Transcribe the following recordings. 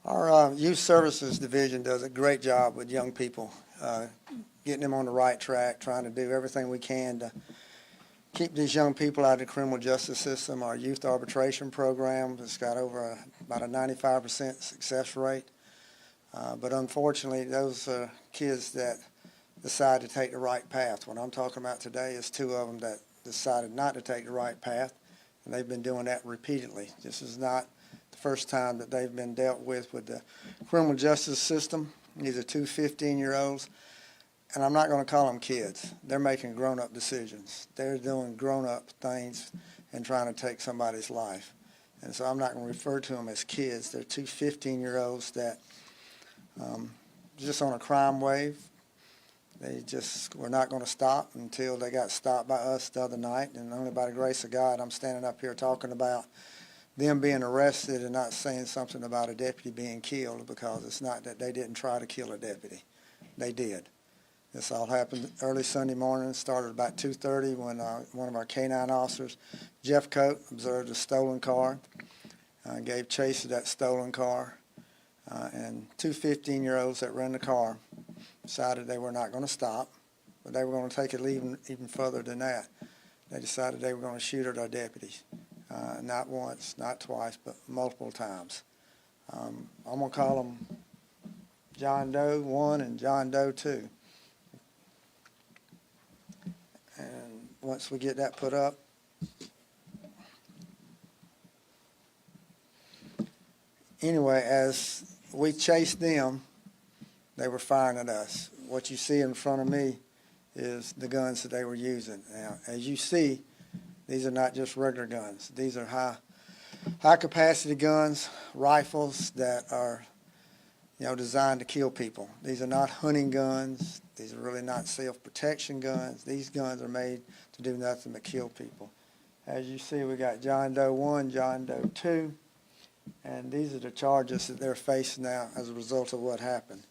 Our Youth Services Division does a great job with young people, getting them on the right track, trying to do everything we can to keep these young people out of the criminal justice system. Our youth arbitration program has got over about a 95% success rate. But unfortunately, those kids that decide to take the right path. What I'm talking about today is two of them that decided not to take the right path, and they've been doing that repeatedly. This is not the first time that they've been dealt with the criminal justice system. These are two 15-year-olds, and I'm not going to call them kids. They're making grown-up decisions. They're doing grown-up things and trying to take somebody's life. And so I'm not going to refer to them as kids. They're two 15-year-olds that just on a crime wave. They just were not going to stop until they got stopped by us the other night, and only by the grace of God I'm standing up here talking about them being arrested and not saying something about a deputy being killed, because it's not that they didn't try to kill a deputy. They did. This all happened early Sunday morning. Started about 2:30 when one of our K-9 officers, Jeff Coat, observed a stolen car, gave chase to that stolen car, and two 15-year-olds that were in the car decided they were not going to stop, but they were going to take it even further than that. They decided they were going to shoot at our deputies, not once, not twice, but multiple times. I'm going to call them John Doe 1 and John Doe 2. And once we get that put up, anyway, as we chased them, they were firing at us. What you see in front of me is the guns that they were using. Now, as you see, these are not just regular guns. These are high capacity guns, rifles that are, designed to kill people. These are not hunting guns. These are really not self-protection guns. These guns are made to do nothing but kill people. As you see, we got John Doe 1, John Doe 2, and these are the charges that they're facing now as a result of what happened.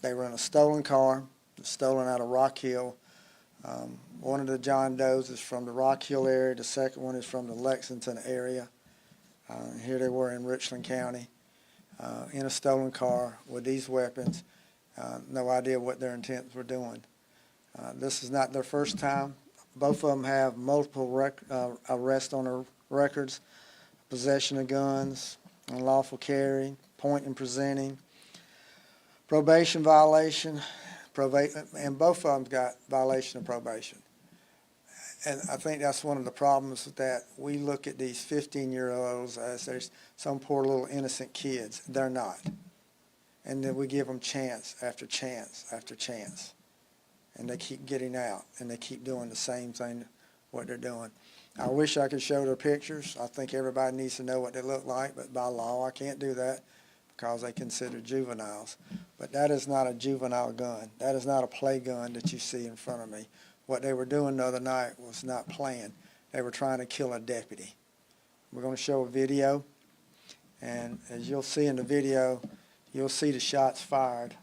They were in a stolen car, stolen out of Rock Hill. One of the John Does is from the Rock Hill area. The second one is from the Lexington area. Here they were in Richland County in a stolen car with these weapons. No idea what their intents were doing. This is not their first time. Both of them have multiple arrests on their records: possession of guns, unlawful carry, point and presenting, probation violation, and both of them got violation of probation. And I think that's one of the problems, that we look at these 15-year-olds as there's some poor little innocent kids. They're not. And then we give them chance after chance after chance. And they keep getting out, and they keep doing the same thing, what they're doing. I wish I could show their pictures. I think everybody needs to know what they look like, but by law I can't do that because they consider juveniles. But that is not a juvenile gun. That is not a play gun that you see in front of me. What they were doing the other night was not playing. They were trying to kill a deputy. We're going to show a video, and as you'll see in the video, you'll see the shots fired.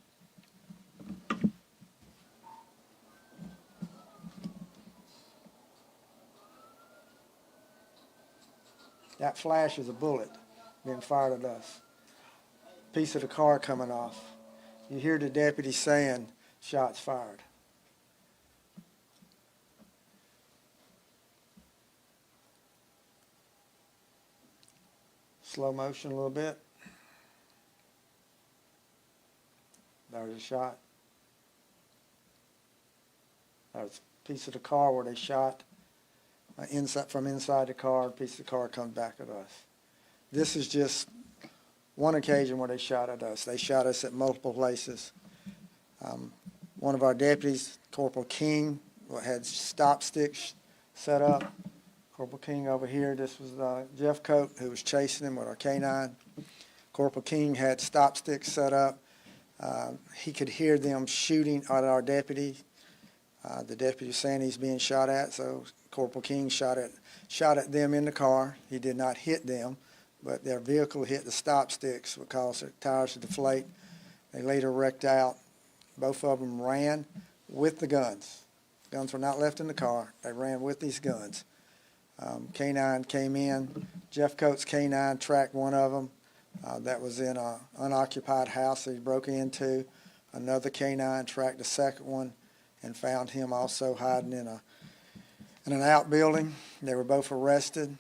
That flash is a bullet being fired at us. Piece of the car coming off. You hear the deputy saying, "Shots fired." Slow motion a little bit. There's a shot. There's a piece of the car where they shot. From inside the car, a piece of the car comes back at us. This is just one occasion where they shot at us. They shot us at multiple places. One of our deputies, Corporal King, had stop sticks set up. Corporal King over here, this was Jeff Coat, who was chasing him with our K-9. Corporal King had stop sticks set up. He could hear them shooting at our deputy. The deputy was saying he's being shot at, so Corporal King shot at them in the car. He did not hit them, but their vehicle hit the stop sticks, which caused their tires to deflate. They later wrecked out. Both of them ran with the guns. Guns were not left in the car. They ran with these guns. K-9 came in. Jeff Coates' K-9 tracked one of them, that was in an unoccupied house that he broke into. Another canine tracked the second one and found him also hiding in an outbuilding. They were both arrested.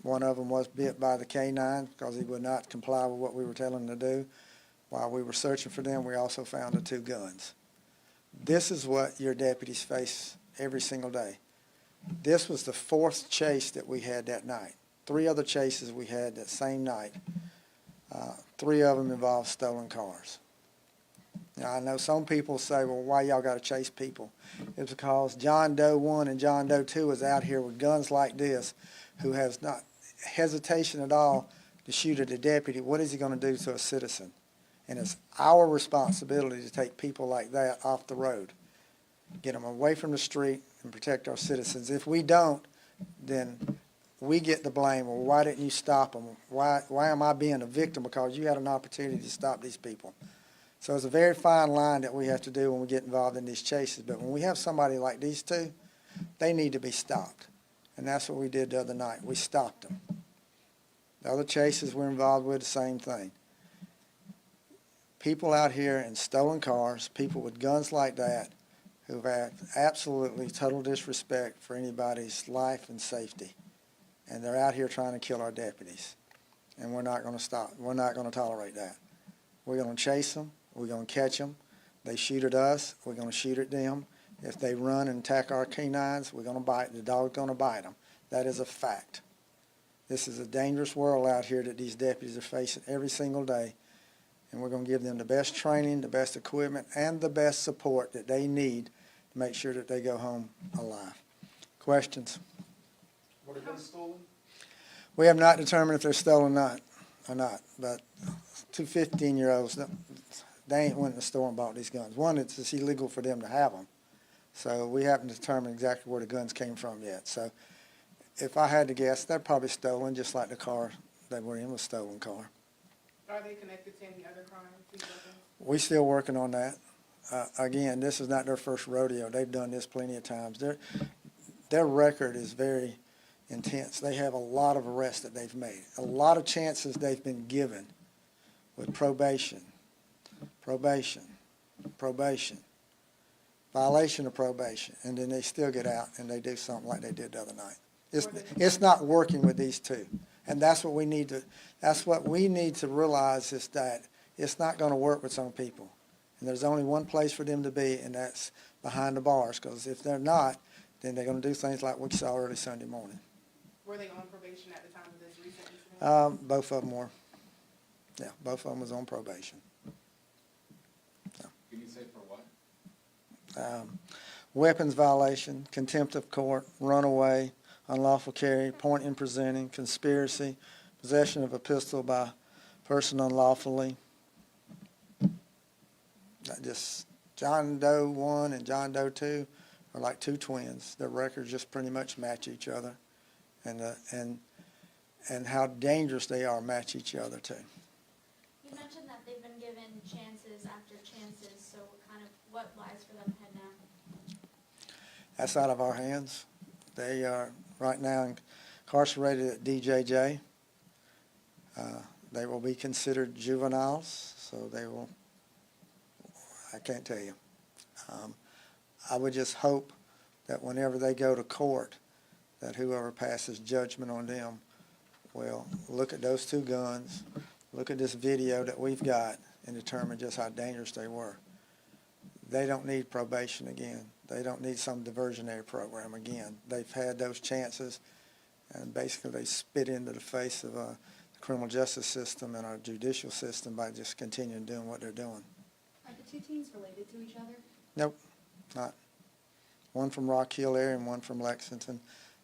One of them was bit by the canine because he would not comply with what we were telling him to do. While we were searching for them, we also found the 2 guns. This is what your deputies face every single day. This was the 4th chase that we had that night. 3 other chases we had that same night. 3 of them involved stolen cars. Now, I know some people say, well, why y'all got to chase people? It's because John Doe 1 and John Doe 2 is out here with guns like this, who has not hesitation at all to shoot at a deputy. What is he going to do to a citizen? And it's our responsibility to take people like that off the road, get them away from the street and protect our citizens. If we don't, then we get the blame. Well, why didn't you stop them? Why am I being a victim because you had an opportunity to stop these people? So it's a very fine line that we have to do when we get involved in these chases. But when we have somebody like these 2, they need to be stopped. And that's what we did the other night. We stopped them. The other chases we're involved with, the same thing. People out here in stolen cars, people with guns like that, who've had absolutely total disrespect for anybody's life and safety. And they're out here trying to kill our deputies. And we're not going to stop. We're not going to tolerate that. We're going to chase them. We're going to catch them. They shoot at us. We're going to shoot at them. If they run and attack our canines, we're going to bite. The dog's going to bite them. That is a fact. This is a dangerous world out here that these deputies are facing every single day. And we're going to give them the best training, the best equipment, and the best support that they need to make sure that they go home alive. Questions? Were the guns stolen? We have not determined if they're stolen or not, but 2 15-year-olds, they ain't went in the store and bought these guns. One, it's illegal for them to have them. So we haven't determined exactly where the guns came from yet. So if I had to guess, they're probably stolen, just like the car they were in was a stolen car. Are they connected to any other crimes? We're still working on that. Again, this is not their first rodeo. They've done this plenty of times. Their record is very intense. They have a lot of arrests that they've made, a lot of chances they've been given with probation, violation of probation, and then they still get out and they do something like they did the other night. It's not working with these 2. And that's what we need to realize is that it's not going to work with some people. And there's only one place for them to be, and that's behind the bars. Because if they're not, then they're going to do things like we saw early Sunday morning. Were they on probation at the time of this recent incident? Both of them were. Yeah, both of them was on probation. So. Can you say for what? Weapons violation, contempt of court, runaway, unlawful carry, point in presenting, conspiracy, possession of a pistol by person unlawfully. Just John Doe 1 and John Doe 2 are like 2 twins. Their records just pretty much match each other, and how dangerous they are match each other too. You mentioned that they've been given chances after chances, so what lies for them ahead now? That's out of our hands. They are right now incarcerated at DJJ. They will be considered juveniles, so they will, I can't tell you. I would just hope that whenever they go to court, that whoever passes judgment on them will look at those 2 guns, look at this video that we've got, and determine just how dangerous they were. They don't need probation again. They don't need some diversionary program again. They've had those chances, and basically they spit into the face of the criminal justice system and our judicial system by just continuing doing what they're doing. Are the 2 teams related to each other? Nope, not. One from Rock Hill area and one from Lexington.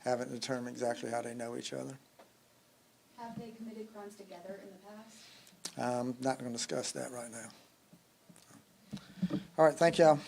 Haven't determined exactly how they know each other. Have they committed crimes together in the past? I'm not going to discuss that right now. All right, thank y'all.